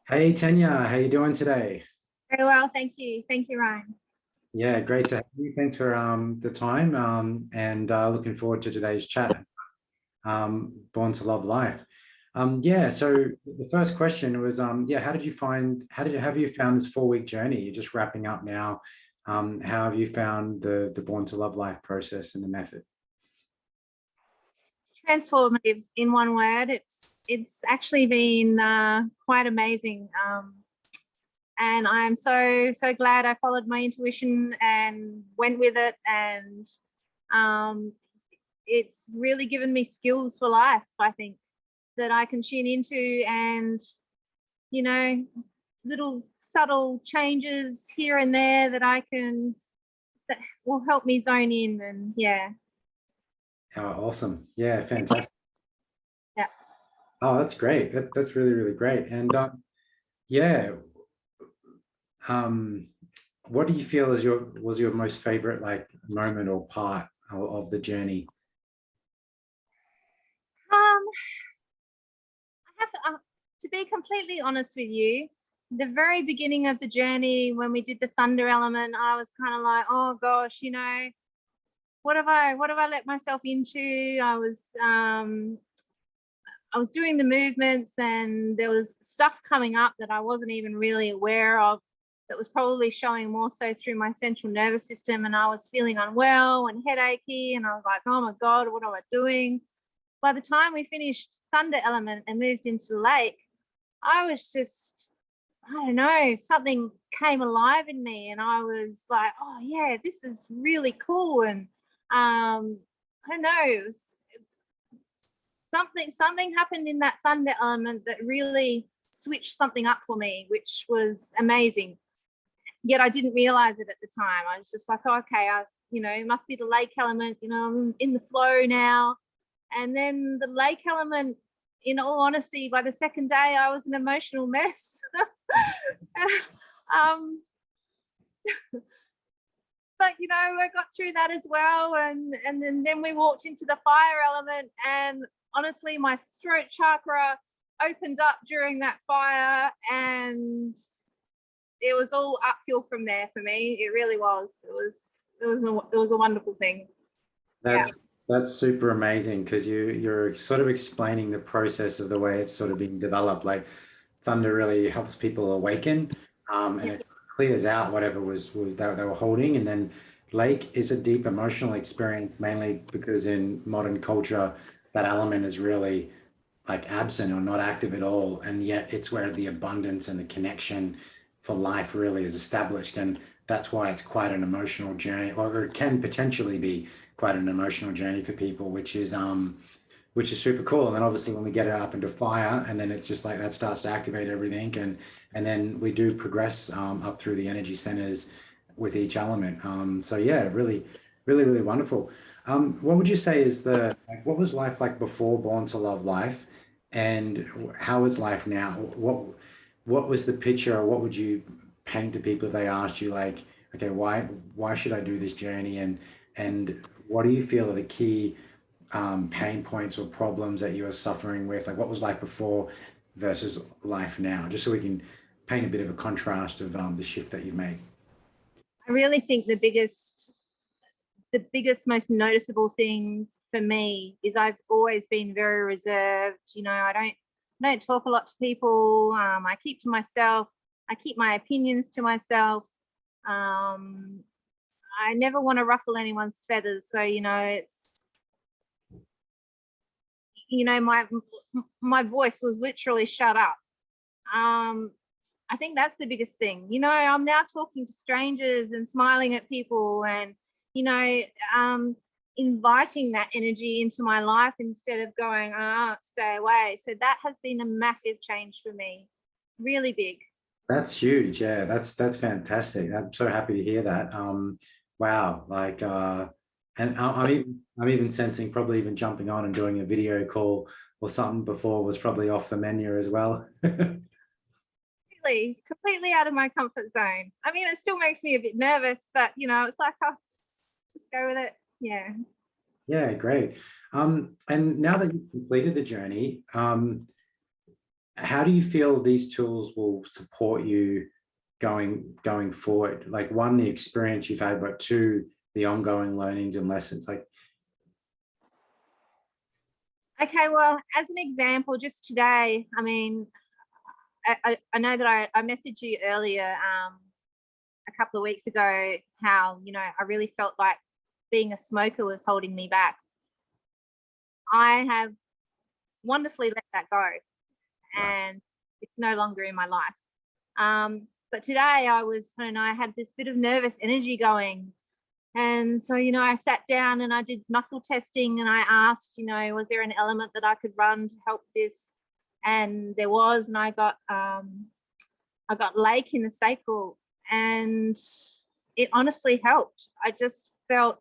Hey Tanya, how you doing today? Very well, thank you. Thank you, Ryan. Yeah, great to have you. Thanks for the time and looking forward to today's chat. Born to Love Life. Yeah, so the first question was yeah, have you found this 4 week journey? You're just wrapping up now. How have you found the Born to Love Life process and the method? Transformative in one word. It's actually been quite amazing, and I'm so glad I followed my intuition and went with it. And um, it's really given me skills for life, I think, that I can tune into, and you know, little subtle changes here and there that will help me zone in. And yeah, Oh, awesome. Yeah, fantastic. yeah. Oh, that's great. That's really, really great. And yeah, um, what do you feel is your most favorite like moment or part of the journey? Um, I have to be completely honest with you. The very beginning of the journey, when we did the thunder element, I was kind of like, oh gosh, what have I let myself into? I was doing the movements, and there was stuff coming up that I wasn't even really aware of, that was probably showing more so through my central nervous system. And I was feeling unwell and headachy, and I was like, oh my God, what am I doing? By the time we finished Thunder Element and moved into the lake, I was just, I don't know, something came alive in me, and I was like, oh yeah, this is really cool. And I don't know, it was something happened in that Thunder Element that really switched something up for me, which was amazing. Yet I didn't realize it at the time. I was just like, oh, okay, it must be the lake element. I'm in the flow now. And then the lake element, in all honesty, by the second day, I was an emotional mess. um, but I got through that as well. And then we walked into the fire element, and honestly, my throat chakra opened up during that fire, and it was all uphill from there for me. It really was. It was a wonderful thing. Yeah. That's that's super amazing because you're sort of explaining the process of the way it's sort of being developed. Like thunder really helps people awaken, and Yeah. it clears out whatever was that they were holding. And then lake is a deep emotional experience, mainly because in modern culture, that element is really like absent or not active at all. And yet it's where the abundance and the connection for life really is established. And that's why it's quite an emotional journey, or it can potentially be quite an emotional journey for people, which is super cool. And then obviously when we get it up into fire, and then it's just like that starts to activate everything, and then we do progress up through the energy centers with each element. So yeah, really, really, really wonderful. What would you say is what was life like before Born to Love Life, and how is life now? What was the picture, or what would you paint to people if they asked you like, okay, why should I do this journey, and what do you feel are the key pain points or problems that you are suffering with? Like what was life before versus life now, just so we can paint a bit of a contrast of the shift that you've made. I really think the biggest, most noticeable thing for me is I've always been very reserved. I don't talk a lot to people. I keep to myself. I keep my opinions to myself. Um, I never want to ruffle anyone's feathers. So, it's, my voice was literally shut up. I think that's the biggest thing. I'm now talking to strangers and smiling at people, and, you know, um, inviting that energy into my life instead of going, stay away. So that has been a massive change for me. Really big. That's huge. Yeah, that's fantastic. I'm so happy to hear that. Wow, like and I'm even sensing probably even jumping on and doing a video call or something before was probably off the menu as well. Completely, completely out of my comfort zone. I mean, it still makes me a bit nervous, but it's like, oh, just go with it. Yeah. Yeah, great. And now that you've completed the journey, how do you feel these tools will support you going forward? Like, one, the experience you've had, but two, the ongoing learnings and lessons. Like, Okay, well, as an example, just today, I mean, I know that I messaged you earlier a couple of weeks ago how, you know, I really felt like being a smoker was holding me back. I have wonderfully let that go, and it's no longer in my life. But today I don't know, I had this bit of nervous energy going. And so, you know, I sat down and I did muscle testing and I asked, you know, was there an element that I could run to help this? And there was, and I got lake in the sacral, and it honestly helped. I just felt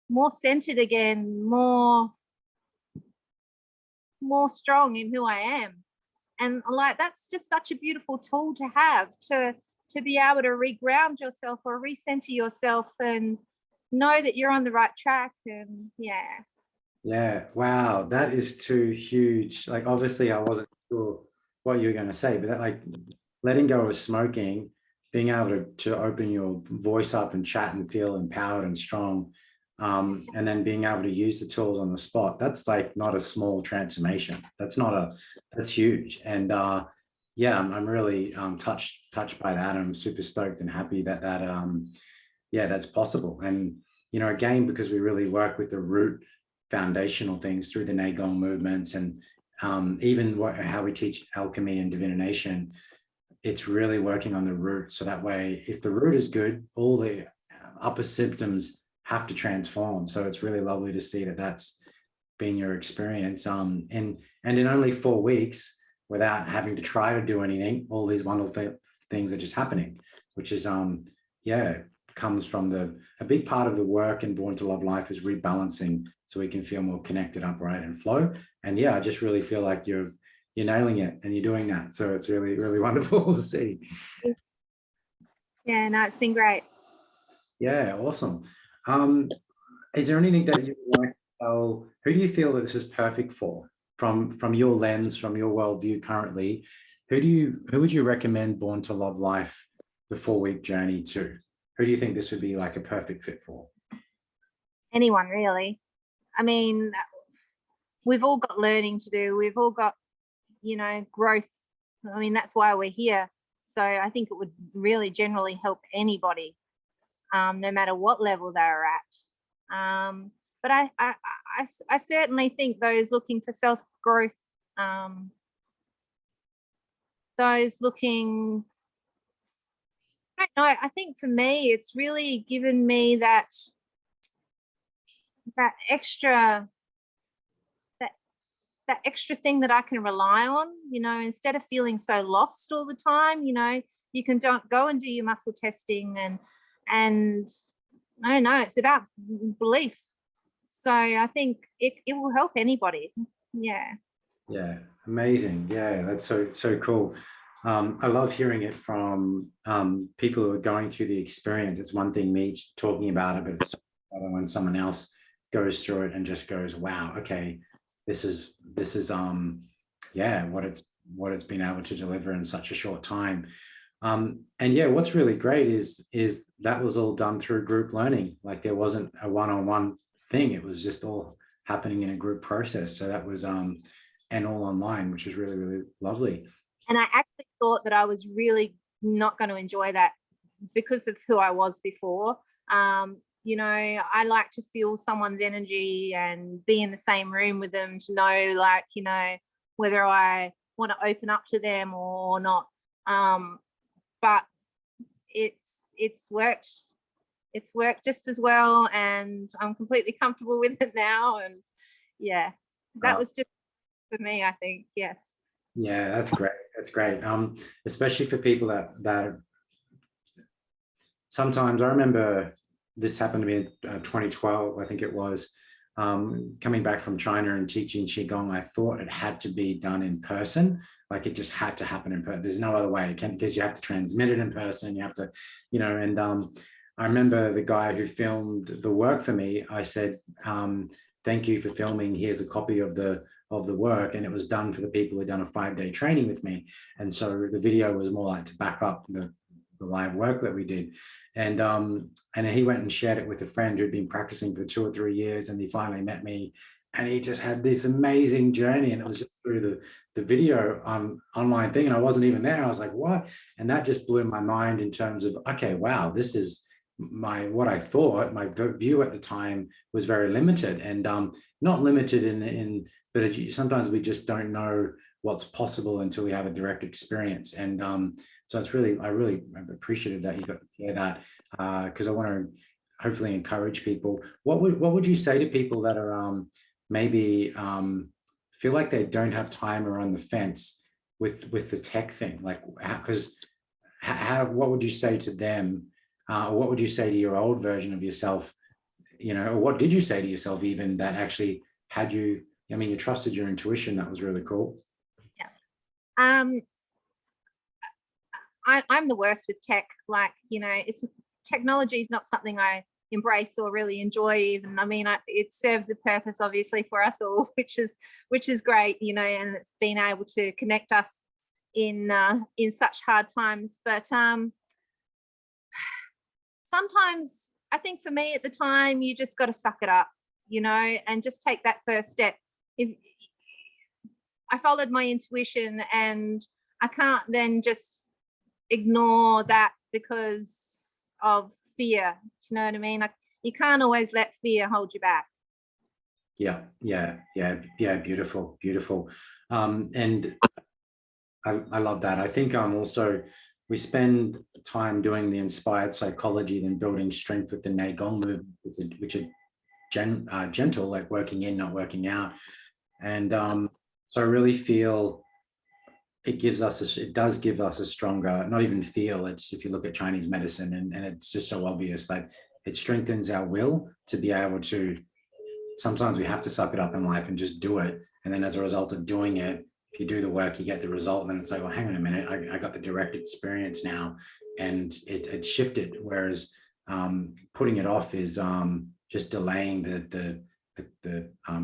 more centered again, more strong in who I am. And like, that's just such a beautiful tool to have, to be able to reground yourself or recenter yourself and know that you're on the right track. And yeah, wow, that is too huge. Like, obviously I wasn't sure what you were going to say, but that, like, letting go of smoking, being able to open your voice up and chat and feel empowered and strong, and then being able to use the tools on the spot, that's like not a small transformation. That's huge. And yeah, I'm really touched by that. I'm super stoked and happy that that's possible. And, you know, again, because we really work with the root foundational things through the Neigong movements, and even how we teach alchemy and divination, it's really working on the root. So that way, if the root is good, all the upper symptoms have to transform. So it's really lovely to see that that's been your experience. And in only 4 weeks, without having to try to do anything, all these wonderful things are just happening, which is comes from a big part of the work in Born to Love Life is rebalancing, so we can feel more connected, upright, and flow. And I just really feel like you're nailing it and you're doing that. So it's really, really wonderful to see. Yeah, no, it's been great. Yeah, awesome. Is there anything that you would like to tell? Who do you feel that this is perfect for, from your lens, from your worldview currently? Who would you recommend Born to Love Life, the 4-week journey, to? Who do you think this would be like a perfect fit for? Anyone, really. I mean, we've all got learning to do. We've all got, you know, growth. I mean, that's why we're here. So I think it would really generally help anybody, no matter what level they're at. But I certainly think those looking for self-growth, those looking, I don't know, I think for me, it's really given me that extra thing that I can rely on, you know, instead of feeling so lost all the time. You know, you can go and do your muscle testing, and I don't know, it's about belief. So I think it will help anybody. Yeah, amazing. That's so cool. I love hearing it from people who are going through the experience. It's one thing me talking about it, but it's another when someone else goes through it and just goes, wow, okay, this is what it's been able to deliver in such a short time. And what's really great is that was all done through group learning. Like, there wasn't a one-on-one thing. It was just all happening in a group process. So that was and all online, which was really, really lovely. And I actually thought that I was really not going to enjoy that because of who I was before. You know, I like to feel someone's energy and be in the same room with them to know, like, you know, whether I want to open up to them or not. But it's worked just as well, and I'm completely comfortable with it now. And that was just for me, I think. Yes. Yeah, that's great. That's great. Especially for people that sometimes, I remember this happened to me in 2012, I think it was, coming back from China and teaching Qigong. I thought it had to be done in person. Like, it just had to happen in person. There's no other way. Because you have to transmit it in person. You have to, you know, and I remember the guy who filmed the work for me, I said, thank you for filming. Here's a copy of the of the work, and it was done for the people who'd done a 5-day training with me. And so the video was more like to back up the live work that we did. And he went and shared it with a friend who'd been practicing for 2 or 3 years, and he finally met me, and he just had this amazing journey, and it was just through the video online thing, and I wasn't even there. I was like, what? And that just blew my mind in terms of, okay, wow, this is what I thought. My view at the time was very limited, and not limited but sometimes we just don't know what's possible until we have a direct experience. And so I really appreciative that you got to share that, because I want to hopefully encourage people. What would you say to people that are maybe feel like they don't have time or on the fence with the tech thing? Like, because what would you say to them? What would you say to your old version of yourself? Or what did you say to yourself even that actually had you? I mean, you trusted your intuition. That was really cool. Yeah. I'm the worst with tech. Like, technology is not something I embrace or really enjoy even. I mean, it serves a purpose obviously for us all, which is great, and it's been able to connect us in such hard times. But sometimes I think for me at the time, you just got to suck it up, and just take that first step. If I followed my intuition, and I can't then just ignore that because of fear. You know what I mean? Like, you can't always let fear hold you back. Yeah. Beautiful. And I love that. I think also we spend time doing the inspired psychology, then building strength with the Neigong movement, which are gentle, like working in, not working out. And so I really feel it does give us a stronger, not even feel, it's, if you look at Chinese medicine, and it's just so obvious that it strengthens our will to be able to, sometimes we have to suck it up in life and just do it. And then as a result of doing it, if you do the work, you get the result. And then it's like, well, hang on a minute, I got the direct experience now, and it shifted. Whereas putting it off is just delaying the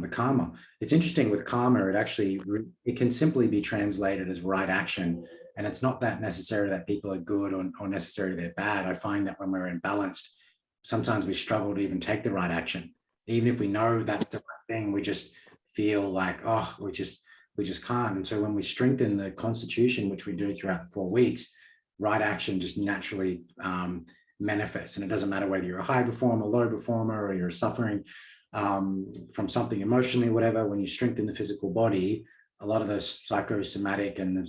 karma. It's interesting with karma, it can simply be translated as right action. And it's not that necessary that people are good or necessarily they're bad. I find that when we're imbalanced, sometimes we struggle to even take the right action. Even if we know that's the right thing, we just feel like, oh, we just can't. And so when we strengthen the constitution, which we do throughout the 4 weeks, right action just naturally manifests. And it doesn't matter whether you're a high performer, low performer, or you're suffering from something emotionally, whatever. When you strengthen the physical body, a lot of those psychosomatic and the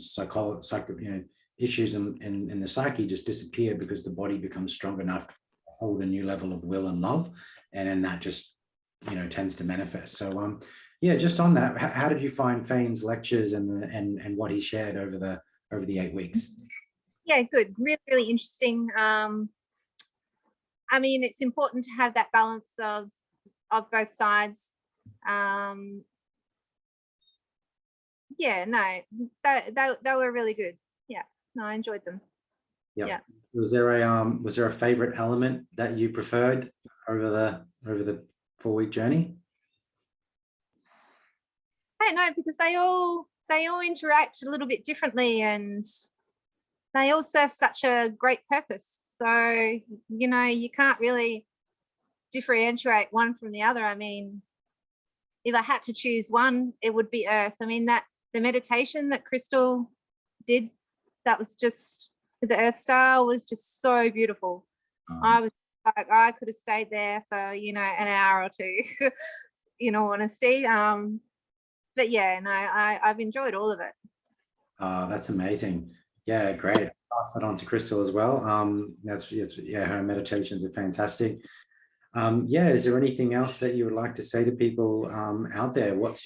issues in the psyche just disappear, because the body becomes strong enough to hold a new level of will and love, and then that just tends to manifest. So yeah, just on that, how did you find Fane's lectures and what he shared over the 8 weeks? Yeah, good. Really, really interesting. I mean, it's important to have that balance of both sides. Yeah, no, they were really good. Yeah, no, I enjoyed them. Yeah. Was there a favorite element that you preferred over the 4-week journey? I don't know, because they all interact a little bit differently, and they all serve such a great purpose. So, you can't really differentiate one from the other. I mean, if I had to choose one, it would be Earth. I mean, that the meditation that Crystal did, that was just, the Earth Star was just so beautiful. I was like, I could have stayed there for, an hour or two, in all honesty. But yeah, no, I've enjoyed all of it. That's amazing. Yeah, great. I'll pass that on to Crystal as well. Her meditations are fantastic. Is there anything else that you would like to say to people out there? What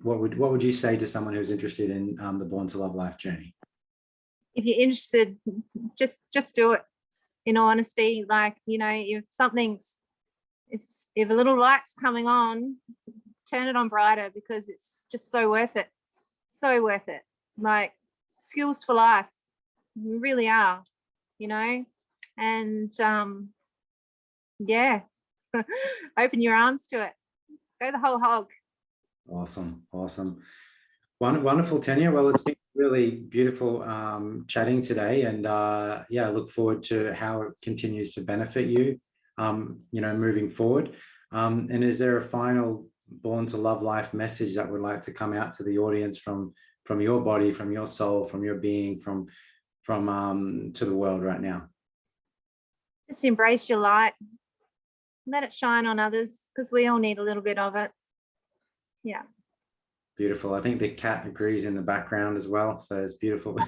would you say to someone who's interested in the Born to Love Life journey? If you're interested, just do it. In all honesty, like, if a little light's coming on, turn it on brighter, because it's just so worth it. So worth it. Like, skills for life, we really are, and yeah, open your arms to it. Go the whole hog. Awesome. Awesome. Wonderful, Tanya. Well, it's been really beautiful chatting today, and yeah, I look forward to how it continues to benefit you, you know, moving forward. And is there a final Born to Love Life message that would like to come out to the audience from your body, from your soul, from your being, from to the world right now? Just embrace your light. Let it shine on others, because we all need a little bit of it. Yeah. Beautiful. I think the cat agrees in the background as well, so it's beautiful.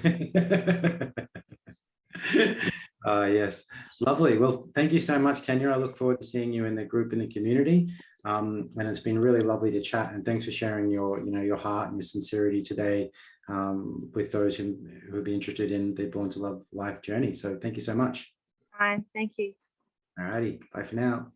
Yes, lovely. Well, thank you so much, Tanya. I look forward to seeing you in the group, in the community. And it's been really lovely to chat, and thanks for sharing your, you know, your heart and your sincerity today with those who would be interested in the Born to Love Life journey. So thank you so much. Fine. Thank you. All righty. Bye for now.